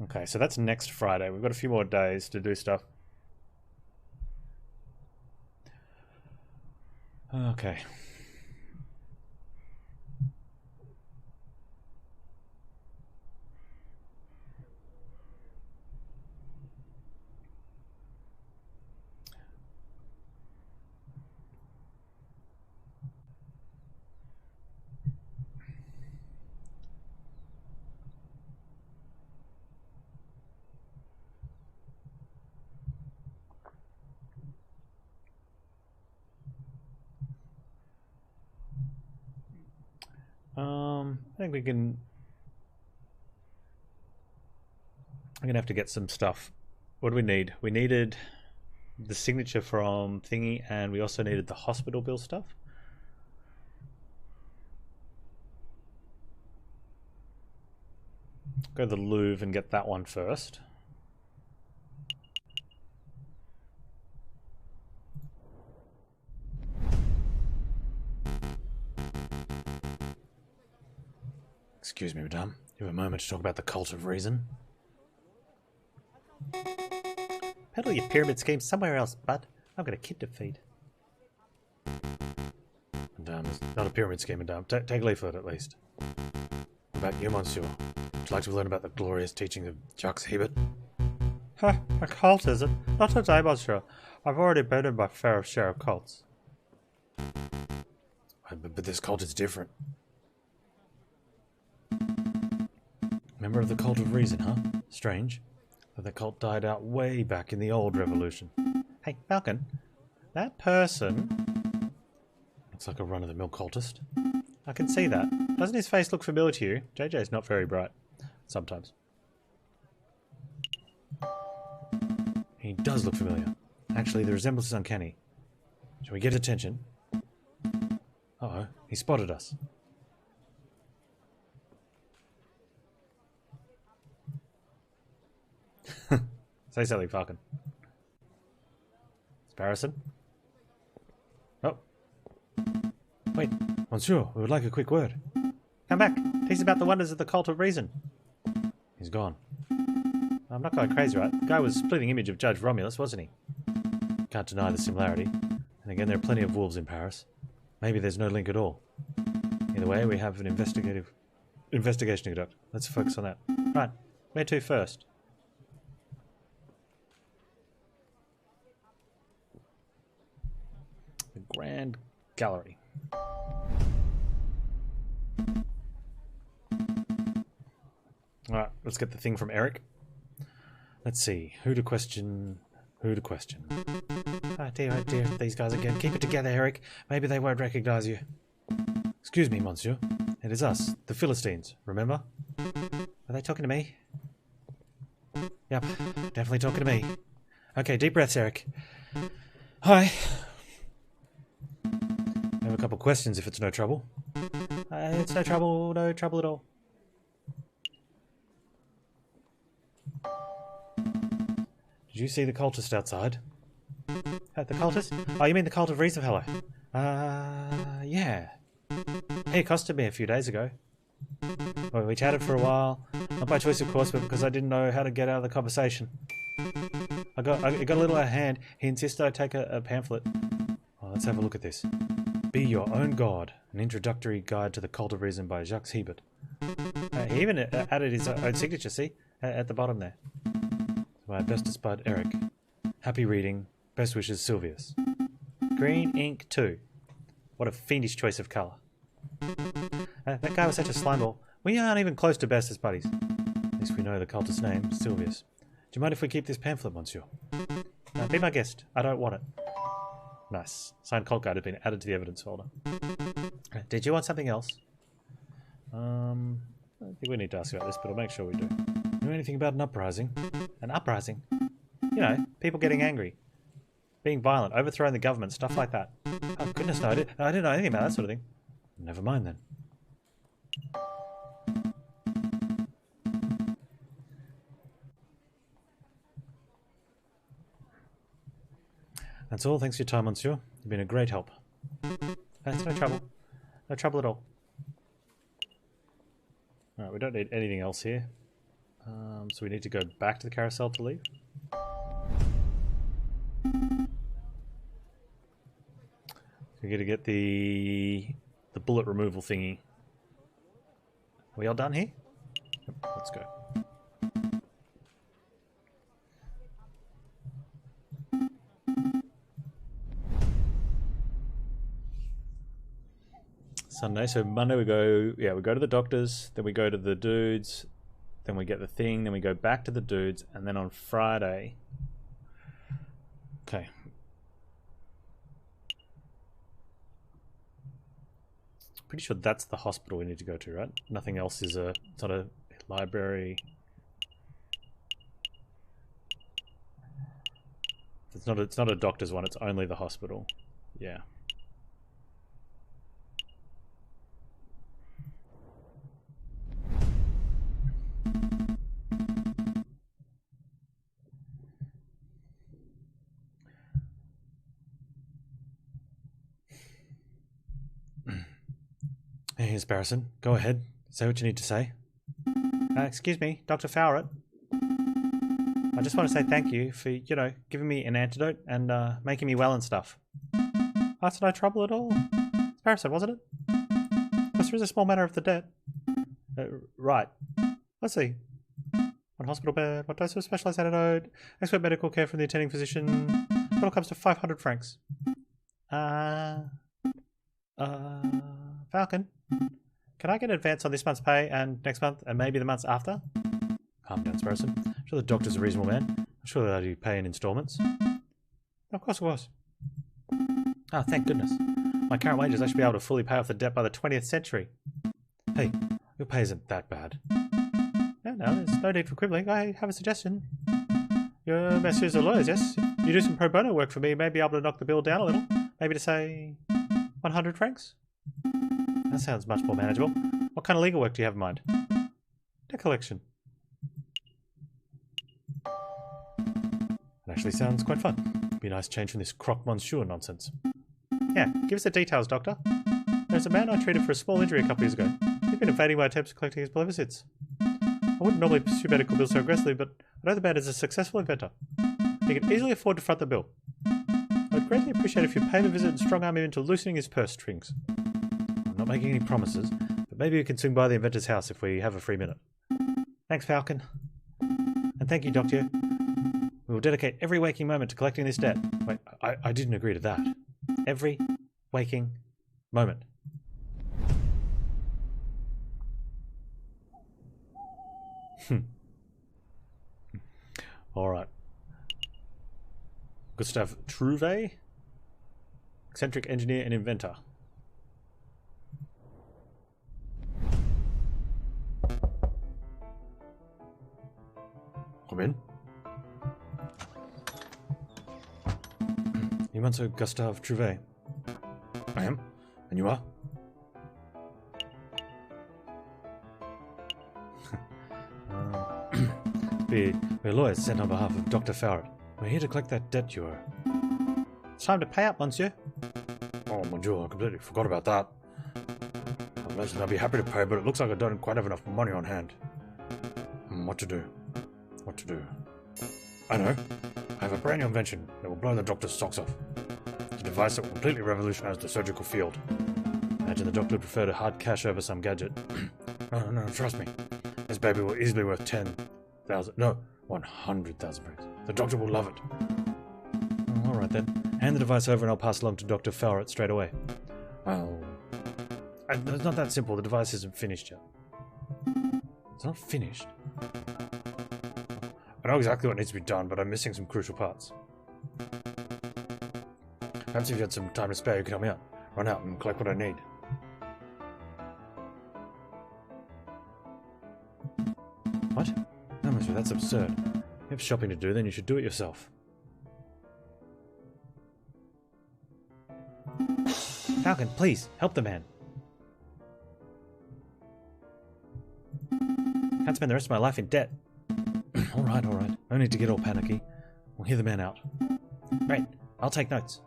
Okay, so that's next Friday. We've got a few more days to do stuff. Okay. I think we can... I'm gonna have to get some stuff. What do we need? We needed the signature from Thingy, and we also needed the hospital bill stuff. Go to the Louvre and get that one first. Excuse me, madame. You have a moment to talk about the cult of reason? Peddle your pyramid scheme somewhere else, bud. I've got a kid to feed. Madame, it's not a pyramid scheme, madame. Take a leaflet at least. What about you, monsieur? Would you like to learn about the glorious teachings of Jacques Hebert? Ha! A cult, is it? Not today, monsieur. I've already been in my fair share of cults. But this cult is different. Member of the cult of reason, huh? Strange. But the cult died out way back in the old revolution. Hey, Falcon. That person... looks like a run-of-the-mill cultist. I can see that. Doesn't his face look familiar to you? JJ's not very bright. Sometimes. He does look familiar. Actually, the resemblance is uncanny. Shall we get attention? Uh-oh, he spotted us. Say something, Falcon. Sparrowson? Oh. Wait, monsieur, we would like a quick word. Come back. Teach about the wonders of the cult of reason. He's gone. I'm not going crazy, right? The guy was a splitting image of Judge Romulus, wasn't he? Can't deny the similarity. And again, there are plenty of wolves in Paris. Maybe there's no link at all. Either way, we have an investigation to conduct. Let's focus on that. Right, where to first? The Grand Gallery. Alright, let's get the thing from Eric. Let's see, who to question. Oh dear, these guys again. Keep it together, Eric. Maybe they won't recognize you. Excuse me, monsieur. It is us, the Philistines, remember? Are they talking to me? Yep, definitely talking to me. Okay, deep breaths, Eric. Hi. I have a couple questions if it's no trouble. It's no trouble at all. Did you see the cultist outside? The cultist? Oh, you mean the cult of reason fellow? Yeah. He accosted me a few days ago. Well, we chatted for a while. Not by choice, of course, but because I didn't know how to get out of the conversation. It got a little out of hand. He insisted I take a pamphlet. Oh, let's have a look at this. Be Your Own God, an introductory guide to the cult of reason by Jacques Hebert. He even added his own signature, see? At the bottom there. My bestest bud, Eric. Happy reading. Best wishes, Sylvius. Green ink 2. What a fiendish choice of colour. That guy was such a slimeball. We aren't even close to bestest buddies. At least we know the cultist's name, Sylvius. Do you mind if we keep this pamphlet, monsieur? No, be my guest. I don't want it. Nice. Signed cult guide has been added to the evidence folder. Did you want something else? I don't think we need to ask about this, but I'll make sure we do. Know anything about an uprising? An uprising? You know, people getting angry. Being violent, overthrowing the government, stuff like that. Oh, goodness, no, I didn't know anything about that sort of thing. Never mind then. That's all. Thanks for your time, monsieur. You've been a great help. It's no trouble. No trouble at all. Alright, we don't need anything else here. So we need to go back to the carousel to leave. We're going to get the bullet removal thingy. Are we all done here? Yep, let's go. Sunday, so Monday we go to the doctors, then we go to the dudes, then we get the thing, then we go back to the dudes, and then on Friday... Okay. Pretty sure that's the hospital we need to go to, right? Nothing else is it's not a library. It's not a doctor's one, it's only the hospital. Yeah. Hey, Sparrowson, go ahead. Say what you need to say. Excuse me, Dr. Fowler. I just want to say thank you for, you know, giving me an antidote and making me well and stuff. That's no trouble at all. Sparrowson, wasn't it? Plus, there is a small matter of the debt. Right. Let's see. One hospital bed, one dose of specialized antidote, expert medical care from the attending physician. Total comes to 500 francs. Falcon, can I get an advance on this month's pay and next month and maybe the months after? Calm down, Sparrowson. I'm sure the doctor's a reasonable man. I'm sure they'll let you pay in installments. Of course it was. Oh, thank goodness. My current wages, I should be able to fully pay off the debt by the 20th century. Hey, your pay isn't that bad. No, there's no need for quibbling. I have a suggestion. Your messieurs are lawyers, yes? You do some pro bono work for me, you may be able to knock the bill down a little. Maybe to say 100 francs? That sounds much more manageable. What kind of legal work do you have in mind? Debt collection. It actually sounds quite fun. Be a nice change from this croque monsieur nonsense. Yeah, give us the details, Doctor. There's a man I treated for a small injury a couple years ago. He's been evading my attempts at collecting his bill ever since. I wouldn't normally pursue medical bills so aggressively, but I know the man is a successful inventor. He can easily afford to front the bill. I'd greatly appreciate if you pay the visit and strong-arm him into loosening his purse strings. I'm not making any promises, but maybe we can swing by the inventor's house if we have a free minute. Thanks, Falcon. And thank you, Doctor. We will dedicate every waking moment to collecting this debt. Wait, I didn't agree to that. Every waking moment. Alright. Gustave Trouvé, eccentric engineer and inventor. Come in. You Monsieur Gustave Trouvé? I am. And you are? We're lawyers sent on behalf of Dr. Fowler. We're here to collect that debt you owe. It's time to pay up, monsieur. Oh, monsieur, I completely forgot about that. I imagine I'll be happy to pay, but it looks like I don't quite have enough money on hand. What to do? What to do? I know. I have a brand new invention that will blow the doctor's socks off. It's a device that will completely revolutionize the surgical field. Imagine the doctor would prefer to hard cash over some gadget. No, trust me. This baby will easily be worth 10,000, no, 100,000 francs. The doctor will love it. Alright then. Hand the device over and I'll pass it along to Dr. Fowler straight away. Well, it's not that simple. The device isn't finished yet. It's not finished? I know exactly what needs to be done, but I'm missing some crucial parts. Perhaps if you had some time to spare, you could help me out. Run out and collect what I need. What? No, monsieur, that's absurd. You have shopping to do, then you should do it yourself. Falcon, please, help the man. Can't spend the rest of my life in debt. Alright. No need to get all panicky. We'll hear the man out. Great, I'll take notes.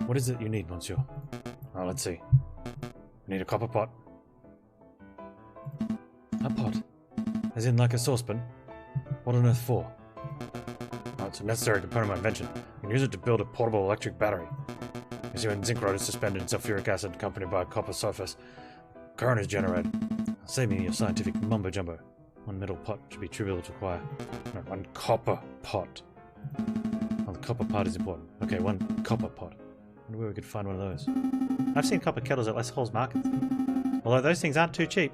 What is it you need, monsieur? Oh, let's see. I need a copper pot. A pot? As in like a saucepan? What on earth for? Oh, it's a necessary component of my invention. You can use it to build a portable electric battery. You see, when zinc rod is suspended in sulfuric acid accompanied by a copper surface, current is generated. Save me your scientific mumbo-jumbo. One metal pot should be trivial to acquire. No, one copper pot. Oh, the copper part is important. Okay, one copper pot. I wonder where we could find one of those. I've seen copper kettles at Les Halls markets. Although those things aren't too cheap.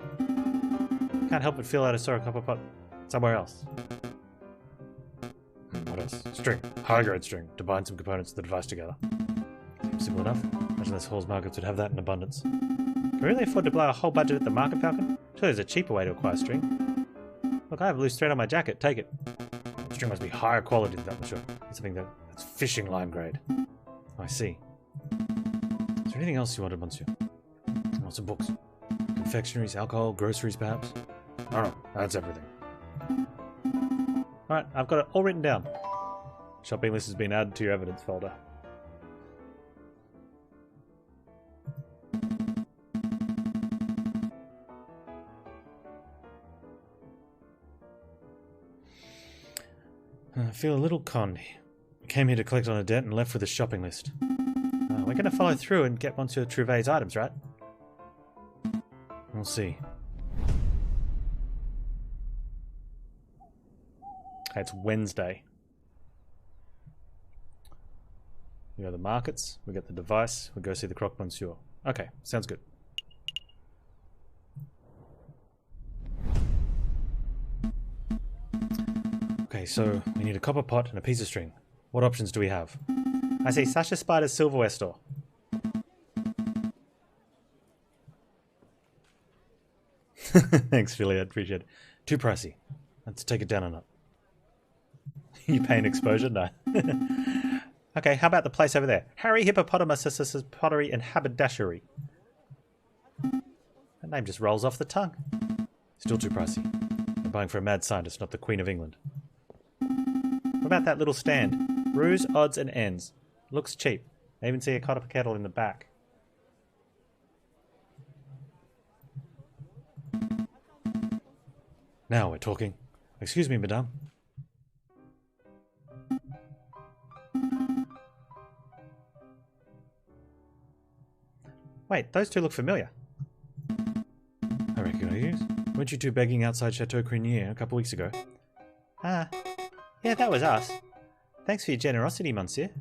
Can't help but feel like I saw a copper pot somewhere else. What else? String. High-grade string. To bind some components of the device together. Seems simple enough. Imagine Les Halls markets would have that in abundance. Can we really afford to blow a whole budget at the market, Falcon? Surely there's a cheaper way to acquire string. Look, I have a loose thread on my jacket. Take it. The string must be higher quality than that, I'm sure. It's something that's fishing line grade. I see. Is there anything else you wanted, monsieur? Lots of books. Confectionaries, alcohol, groceries, perhaps? I don't know. That's everything. Alright, I've got it all written down. Shopping list has been added to your evidence folder. I feel a little conned. Came here to collect on a debt and left with a shopping list. We're going to follow through and get Monsieur Trouvet's items, right? We'll see. Okay, it's Wednesday. We go to the markets, we get the device, we go see the croque monsieur. Okay, sounds good. Okay, so we need a copper pot and a piece of string. What options do we have? I see Sasha Spider's silverware store. Thanks, Philly, I appreciate it. Too pricey. Let's take it down a notch. You paying exposure? No. Okay, how about the place over there? Harry Hippopotamus's Pottery and Haberdashery. That name just rolls off the tongue. Still too pricey. I'm buying for a mad scientist, not the Queen of England. What about that little stand? Ruse, odds and ends. Looks cheap. I even see a copper kettle in the back. Now we're talking. Excuse me, madame. Wait, those two look familiar. I recognize you. Weren't you two begging outside Chateau Crinier a couple weeks ago? Ah, yeah, that was us. Thanks for your generosity, monsieur.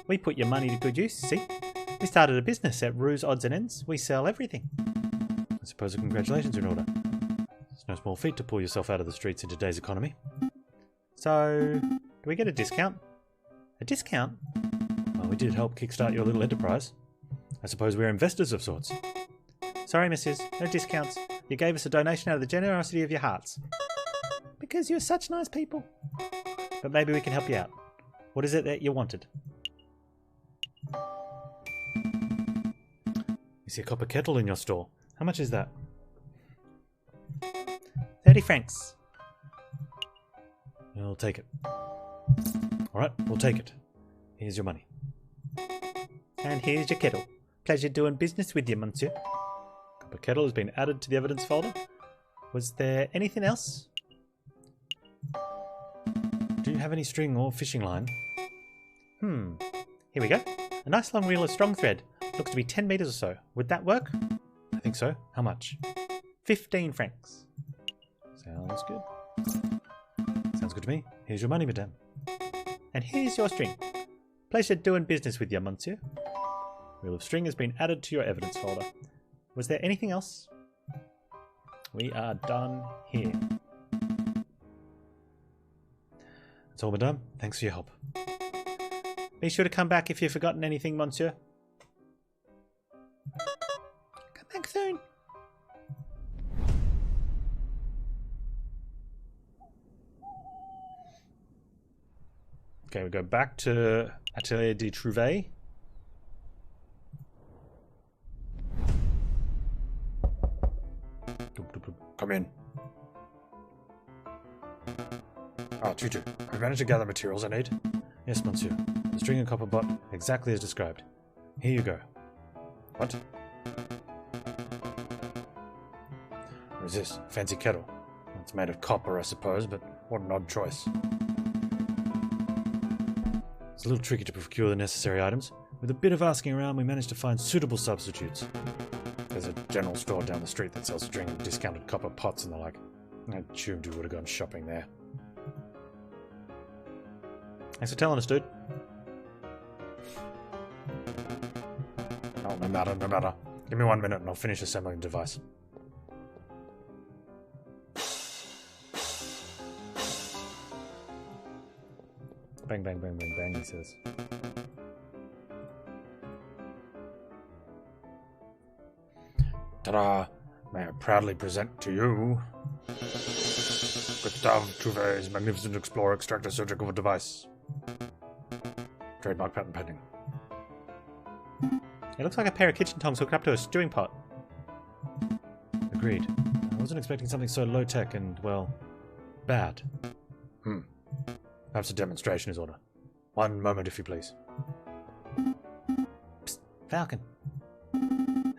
We put your money to good use, see? We started a business at Ruse Odds and Ends. We sell everything. I suppose the congratulations are in order. It's no small feat to pull yourself out of the streets in today's economy. So, do we get a discount? A discount? Well, we did help kickstart your little enterprise. I suppose we're investors of sorts. Sorry, missus. No discounts. You gave us a donation out of the generosity of your hearts. Because you're such nice people. But maybe we can help you out. What is it that you wanted? You see a copper kettle in your store. How much is that? 30 francs. We'll take it. Alright, we'll take it. Here's your money. And here's your kettle. Pleasure doing business with you, monsieur. Copper kettle has been added to the evidence folder. Was there anything else? Do you have any string or fishing line? Here we go. A nice long reel of strong thread. Looks to be 10 meters or so. Would that work? I think so. How much? 15 francs. Sounds good. Sounds good to me. Here's your money, madame. And here's your string. Pleasure doing business with you, monsieur. Reel of string has been added to your evidence folder. Was there anything else? We are done here. That's all, madame. Thanks for your help. Be sure to come back if you've forgotten anything, monsieur. Come back soon. Okay, we go back to Atelier de Trouvet. Come in. Ah, Tutu, have you managed to gather materials I need? Yes, monsieur. The string and copper pot, exactly as described. Here you go. What? What is this? A fancy kettle. It's made of copper, I suppose, but what an odd choice. It's a little tricky to procure the necessary items. With a bit of asking around, we managed to find suitable substitutes. There's a general store down the street that sells string and discounted copper pots and the like. I assumed you would have gone shopping there. Thanks for telling us, dude. Oh, no matter, no matter. Give me 1 minute and I'll finish assembling the device. Bang, bang, bang, bang, bang, he says. Ta-da! May I proudly present to you Gustave Trouvé's magnificent Explorer Extractor Surgical Device. Trademark patent pending. It looks like a pair of kitchen tongs hooked up to a stewing pot. Agreed. I wasn't expecting something so low-tech and, well, bad. Perhaps a demonstration is order. 1 moment, if you please. Psst, Falcon.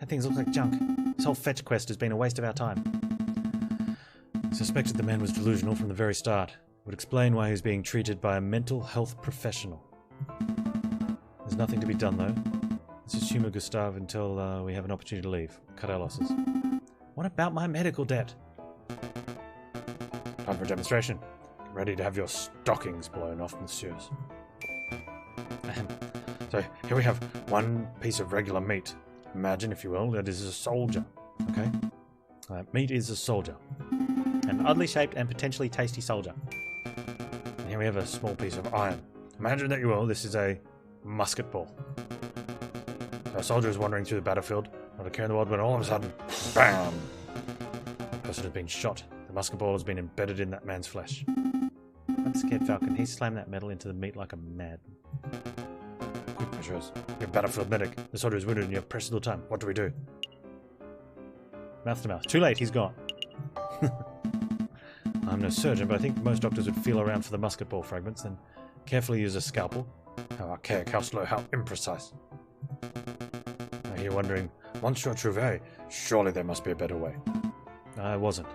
That thing looks like junk. This whole fetch quest has been a waste of our time. I suspected the man was delusional from the very start. It would explain why he was being treated by a mental health professional. There's nothing to be done, though. Let's just humour Gustave until we have an opportunity to leave. Cut our losses. What about my medical debt? Time for a demonstration. Get ready to have your stockings blown off, messieurs. So, here we have 1 piece of regular meat. Imagine, if you will, that is a soldier. Okay? Meat is a soldier. An oddly shaped and potentially tasty soldier. And here we have a small piece of iron. Imagine that you will, this is a musket ball. So a soldier is wandering through the battlefield, not a care in the world, when all of a sudden, BAM! The person has been shot. The musket ball has been embedded in that man's flesh. I'm scared, Falcon. He slammed that metal into the meat like a mad. Quick measures. You're a battlefield medic. The soldier is wounded and you have precious little time. What do we do? Mouth to mouth. Too late, he's gone. I'm no surgeon, but I think most doctors would feel around for the musket ball fragments, then carefully use a scalpel. How archaic, how slow, how imprecise. Now you're wondering, Monsieur Trouvé, surely there must be a better way. I wasn't.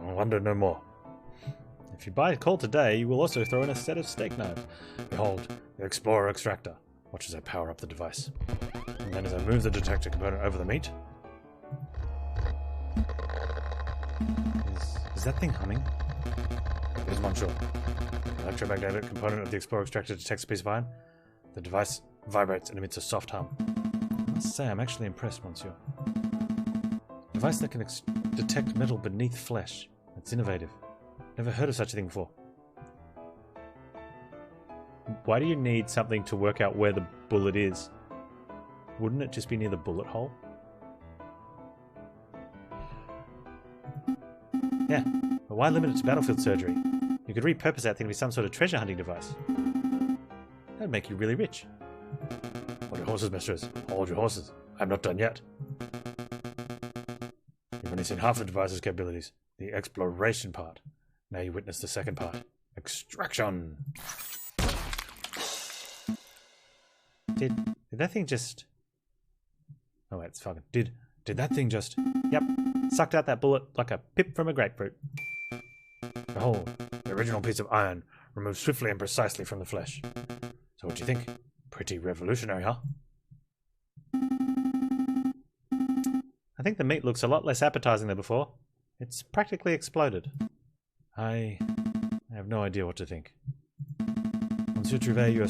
I wonder no more. If you buy a call today, you will also throw in a set of steak knives. Behold, the Explorer Extractor. Watch as I power up the device. And then as I move the detector component over the meat... Is that thing humming? It is, Monsieur. The electromagnetic component of the Explorer Extractor detects a piece of iron. The device vibrates and emits a soft hum. I must say, I'm actually impressed, Monsieur. A device that can detect metal beneath flesh. That's innovative. Never heard of such a thing before. Why do you need something to work out where the bullet is? Wouldn't it just be near the bullet hole? Yeah, but why limit it to battlefield surgery? You could repurpose that thing to be some sort of treasure hunting device. That'd make you really rich. Hold your horses, mistress. Hold your horses. I'm not done yet. You've only seen half the device's capabilities. The exploration part. Now you witness the second part. Extraction! Did that thing just... Oh wait, it's fucking... Did that thing just... Yep. Sucked out that bullet like a pip from a grapefruit. Behold, the original piece of iron removed swiftly and precisely from the flesh. So what do you think? Pretty revolutionary, huh? I think the meat looks a lot less appetizing than before. It's practically exploded. I have no idea what to think. Monsieur Trouvé, you are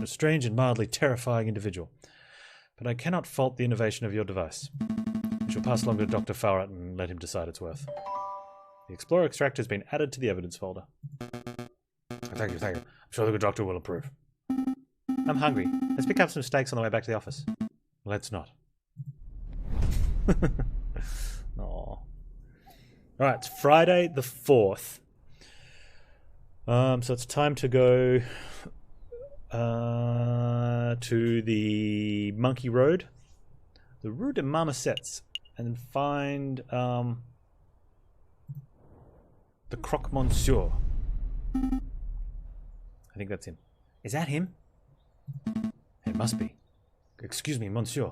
a strange and mildly terrifying individual. But I cannot fault the innovation of your device. I shall pass along to Dr. Farrat and let him decide its worth. The Explorer Extractor has been added to the evidence folder. Thank you, thank you. I'm sure the good doctor will approve. I'm hungry. Let's pick up some steaks on the way back to the office. Let's not. Aww. Alright, it's Friday the 4th. So it's time to go to the Monkey Road, the Rue de Marmosets, and then find the Croque Monsieur. I think that's him. Is that him? It must be. Excuse me, Monsieur.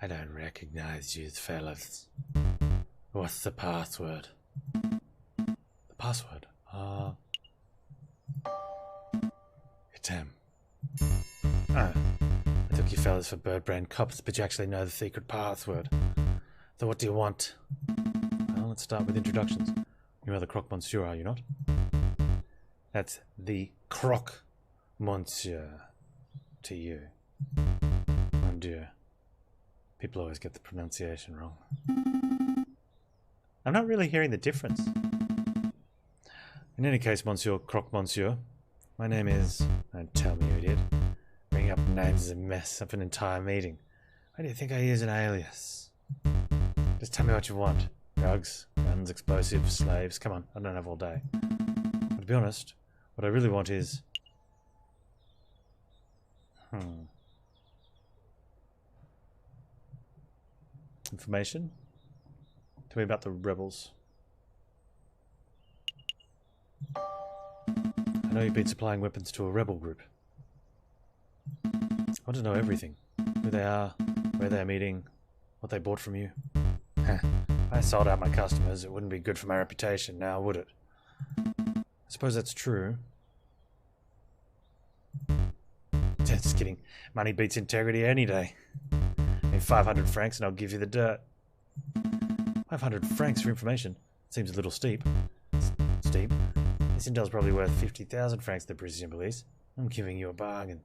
I don't recognize you fellas. What's the password? The password? It's him. Oh, I took you fellas for bird-brain cops, but you actually know the secret password. So what do you want? Well, let's start with introductions. You are the Croque Monsieur, are you not? That's the Croque Monsieur to you. Mon Dieu. People always get the pronunciation wrong. I'm not really hearing the difference. In any case, Monsieur Croque Monsieur, my name is... Don't tell me, you idiot. Bringing up names is a mess of an entire meeting. Why do you think I use an alias? Just tell me what you want. Drugs, guns, explosives, slaves. Come on, I don't have all day. But to be honest, what I really want is... Information? Tell me about the rebels. I know you've been supplying weapons to a rebel group. I want to know everything. Who they are, where they're meeting, what they bought from you. If I sold out my customers, it wouldn't be good for my reputation now, would it? I suppose that's true. Just kidding. Money beats integrity any day. I need 500 francs and I'll give you the dirt. 500 francs for information. Seems a little steep. Steep? This intel's probably worth 50,000 francs to the Brazilian police. I'm giving you a bargain.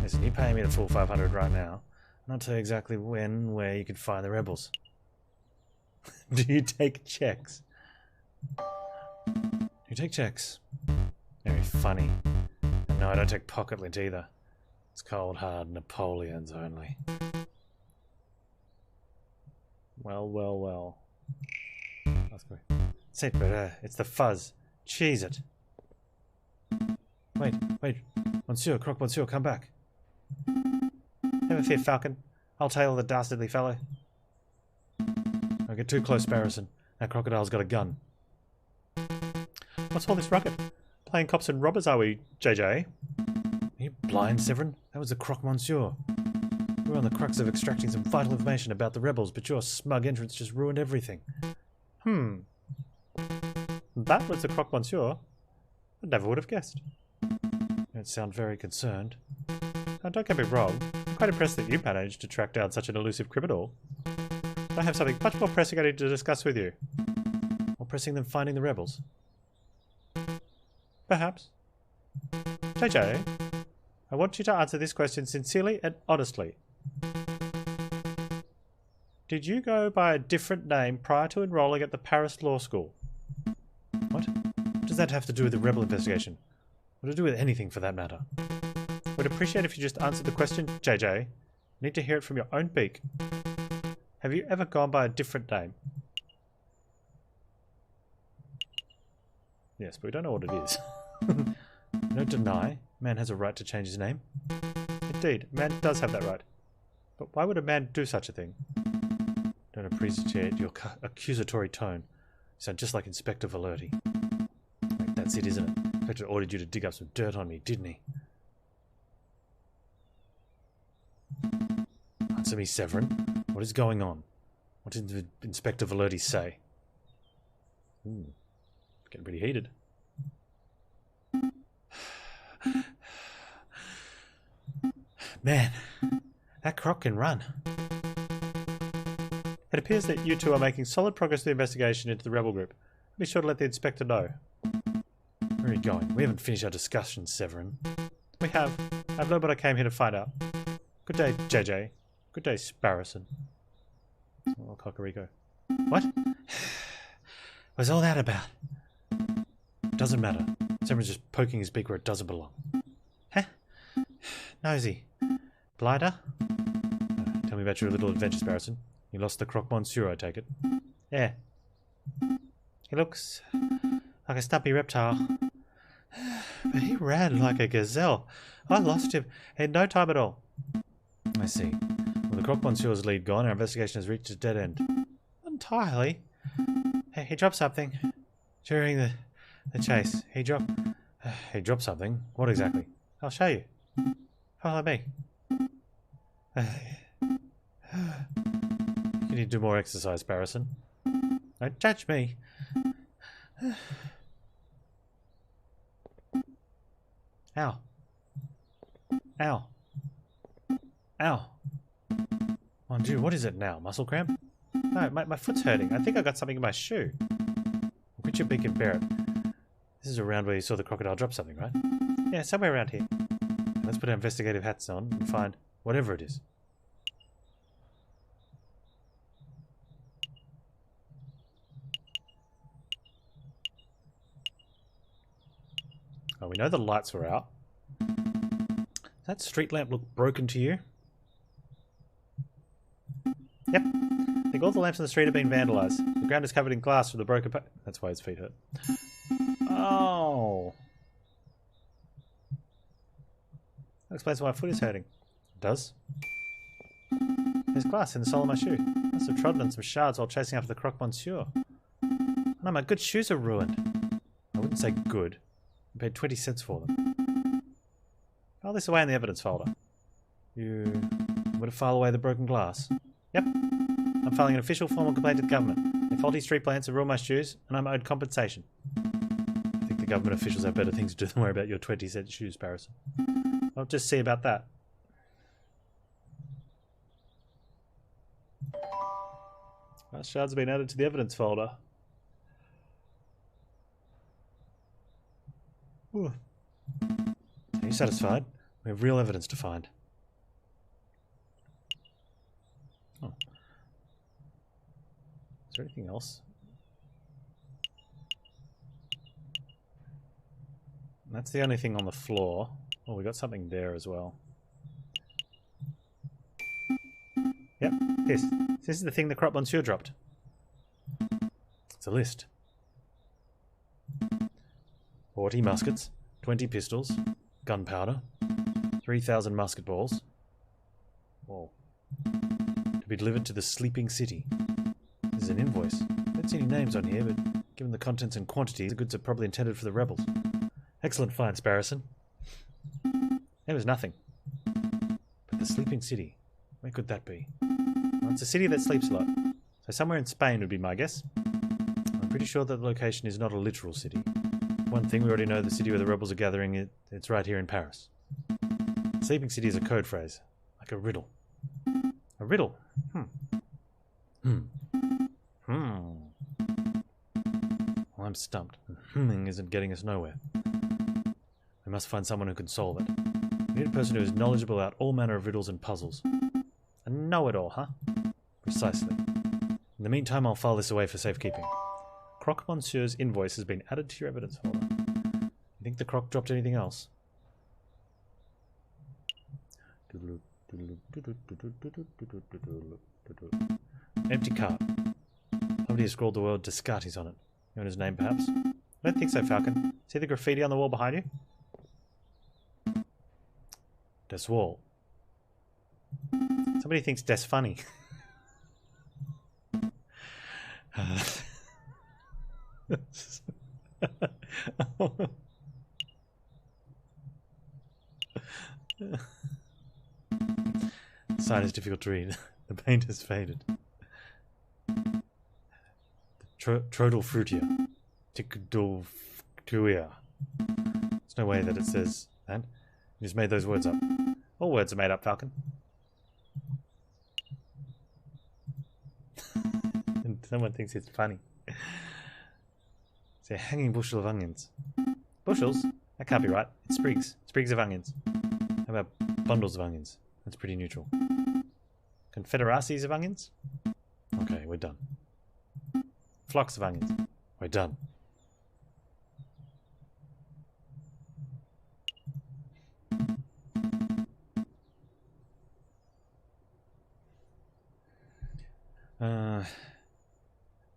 Listen, you pay me the full 500 right now, and I'll tell you exactly when and where you can find the rebels. Do you take checks? You take checks? Very funny. And no, I don't take pocket lint either. It's cold, hard Napoleons only. Well. That's good. C'est vrai, it's the fuzz. Cheese it. Wait. Monsieur, Croque Monsieur, come back. Never fear, Falcon. I'll tail the dastardly fellow. Don't get too close, Sparrowson. That crocodile's got a gun. What's all this racket? Playing cops and robbers, are we, Jayjay? Are you blind, Severin? That was the Croque Monsieur. We were on the crux of extracting some vital information about the rebels, but your smug entrance just ruined everything. That was the Croque Monsieur? I never would have guessed. You don't sound very concerned. Now, don't get me wrong. I'm quite impressed that you managed to track down such an elusive criminal. But I have something much more pressing I need to discuss with you. More pressing than finding the rebels. Perhaps. Jayjay, I want you to answer this question sincerely and honestly. Did you go by a different name prior to enrolling at the Paris Law School? What? What does that have to do with the rebel investigation? Or to do with anything for that matter? I would appreciate if you just answered the question, Jayjay. I need to hear it from your own beak. Have you ever gone by a different name? Yes, but we don't know what it is. Don't deny. Man has a right to change his name. Indeed, man does have that right. But why would a man do such a thing? Don't appreciate your accusatory tone. You sound just like Inspector Valerti. Wait, that's it, isn't it? Inspector ordered you to dig up some dirt on me, didn't he? Answer me, Severin. What is going on? What did Inspector Valerti say? Getting pretty heated. Man, that croc can run. It appears that you two are making solid progress in the investigation into the rebel group. Be sure to let the inspector know. Where are you going? We haven't finished our discussion, Severin. We have. I've learned what I came here to find out. Good day, Jayjay. Good day, Sparrowson. Oh, Cocorico. What? What's all that about? Doesn't matter. Severin's just poking his beak where it doesn't belong. Huh? Nosy. Blighter? Tell me about your little adventure, Sparrowson. You lost the Croque Monsieur, I take it. Yeah. He looks like a stumpy reptile. But he ran like a gazelle. I lost him in no time at all. I see. With the Croque Monsieur's lead gone, our investigation has reached a dead end. Entirely. Hey, he dropped something during the chase. He dropped something? What exactly? I'll show you. Follow me. You need to do more exercise, Sparrowson. Don't judge me. Ow. Ow. Ow. Mon Dieu, what is it now? Muscle cramp? No, my foot's hurting. I think I got something in my shoe. Quit your beak and bear it. This is around where you saw the crocodile drop something, right? Yeah, somewhere around here. Let's put our investigative hats on and find whatever it is. Oh, we know the lights were out. Does that street lamp look broken to you? Yep. I think all the lamps on the street have been vandalised. The ground is covered in glass from the broken That's why his feet hurt. Oh. That explains why my foot is hurting. It does? There's glass in the sole of my shoe. I must have trodden on some shards while chasing after the croque monsieur. No, my good shoes are ruined. I wouldn't say good. I paid 20 cents for them. File this away in the evidence folder. You want to file away the broken glass? Yep. I'm filing an official formal complaint to the government. Their faulty street plants have ruined my shoes, and I'm owed compensation. I think the government officials have better things to do than worry about your 20-cent shoes, Sparrowson. I'll just see about that. Last shards have been added to the evidence folder. Ooh. Are you satisfied? We have real evidence to find. Oh. Is there anything else? That's the only thing on the floor. Oh, we got something there as well. Yep, this. This is the thing the croque monsieur dropped. It's a list. 40 muskets, 20 pistols, gunpowder, 3,000 musket balls. Whoa. To be delivered to the sleeping city. This is an invoice. I don't see any names on here, but given the contents and quantity, the goods are probably intended for the rebels. Excellent find, Sparrowson. There was nothing. But the sleeping city, where could that be? Well, it's a city that sleeps a lot. So somewhere in Spain would be my guess. I'm pretty sure that the location is not a literal city. One thing, we already know the city where the rebels are gathering, it's right here in Paris. Sleeping city is a code phrase, like a riddle. A riddle? Well, I'm stumped. Humming isn't getting us nowhere. We must find someone who can solve it. We need a person who is knowledgeable about all manner of riddles and puzzles. A know-it-all, huh? Precisely. In the meantime, I'll file this away for safekeeping. Croque monsieur's invoice has been added to your evidence folder. You think the croque dropped anything else? Empty cart. Somebody has scrawled the word Descartes on it. You know his name, perhaps? I don't think so, Falcon. See the graffiti on the wall behind you? Des wall. Somebody thinks Des funny. The sign is difficult to read. The paint has faded. Trodal fruitia. Ticdolcuia. There's no way that it says that. You just made those words up. All words are made up, Falcon. And someone thinks it's funny. It's a hanging bushel of onions. Bushels? That can't be right. It's sprigs. Sprigs of onions. How about bundles of onions? That's pretty neutral. Confederacies of onions? Okay, we're done. Flocks of onions. We're done.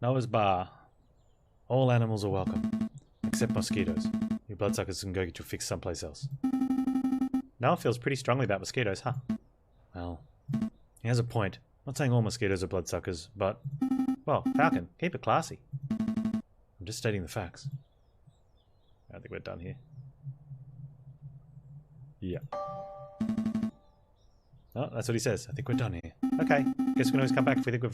Noah's Bar. All animals are welcome. Except mosquitoes. You bloodsuckers can go get your fix someplace else. Noah feels pretty strongly about mosquitoes, huh? Well, he has a point. I'm not saying all mosquitoes are bloodsuckers, but... Well, Falcon, keep it classy. I'm just stating the facts. I think we're done here. Yeah. Oh, that's what he says. I think we're done here. Okay. Guess we can always come back if we think we've